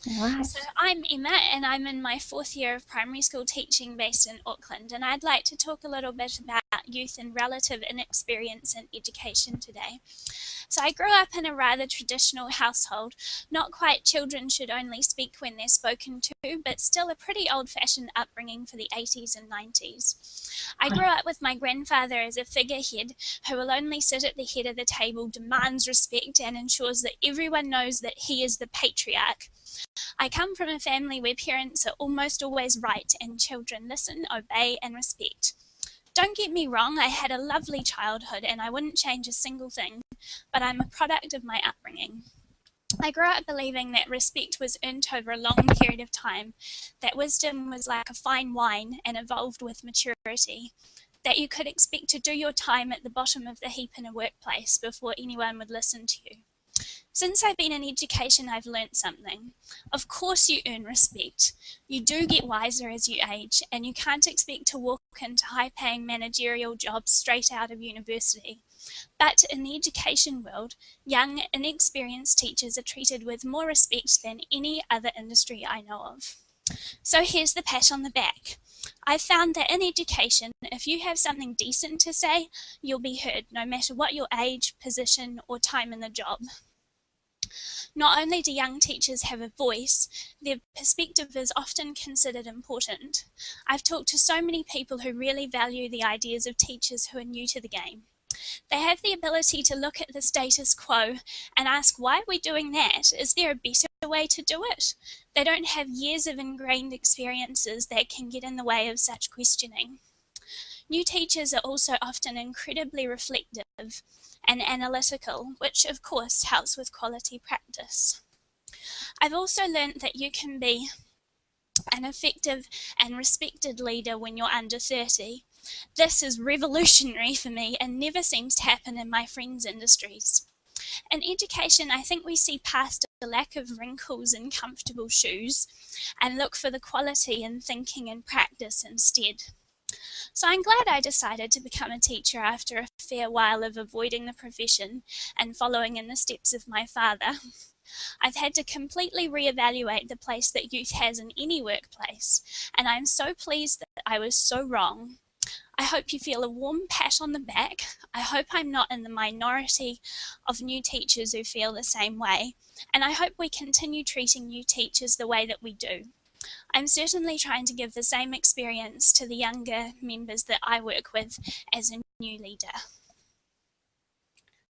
Right. So I'm Emma and I'm in my fourth year of primary school teaching based in Auckland, and I'd like to talk a little bit about youth and relative inexperience in education today. So I grew up in a rather traditional household, not quite children should only speak when they're spoken to, but still a pretty old-fashioned upbringing for the 80s and 90s. I grew up with my grandfather as a figurehead who will only sit at the head of the table, demands respect, and ensures that everyone knows that he is the patriarch. I come from a family where parents are almost always right and children listen, obey, and respect. Don't get me wrong, I had a lovely childhood and I wouldn't change a single thing, but I'm a product of my upbringing. I grew up believing that respect was earned over a long period of time, that wisdom was like a fine wine and evolved with maturity, that you could expect to do your time at the bottom of the heap in a workplace before anyone would listen to you. Since I've been in education, I've learnt something. Of course you earn respect. You do get wiser as you age, and you can't expect to walk into high-paying managerial jobs straight out of university. But in the education world, young, inexperienced teachers are treated with more respect than any other industry I know of. So here's the pat on the back. I've found that in education, if you have something decent to say, you'll be heard, no matter what your age, position, or time in the job. Not only do young teachers have a voice, their perspective is often considered important. I've talked to so many people who really value the ideas of teachers who are new to the game. They have the ability to look at the status quo and ask, why are we doing that? Is there a better way to do it? They don't have years of ingrained experiences that can get in the way of such questioning. New teachers are also often incredibly reflective and analytical, which of course helps with quality practice. I've also learned that you can be an effective and respected leader when you're under 30. This is revolutionary for me and never seems to happen in my friends' industries. In education, I think we see past the lack of wrinkles in comfortable shoes and look for the quality in thinking and practice instead. So I'm glad I decided to become a teacher after a fair while of avoiding the profession and following in the steps of my father. I've had to completely reevaluate the place that youth has in any workplace, and I'm so pleased that I was so wrong. I hope you feel a warm pat on the back. I hope I'm not in the minority of new teachers who feel the same way, and I hope we continue treating new teachers the way that we do. I'm certainly trying to give the same experience to the younger members that I work with as a new leader.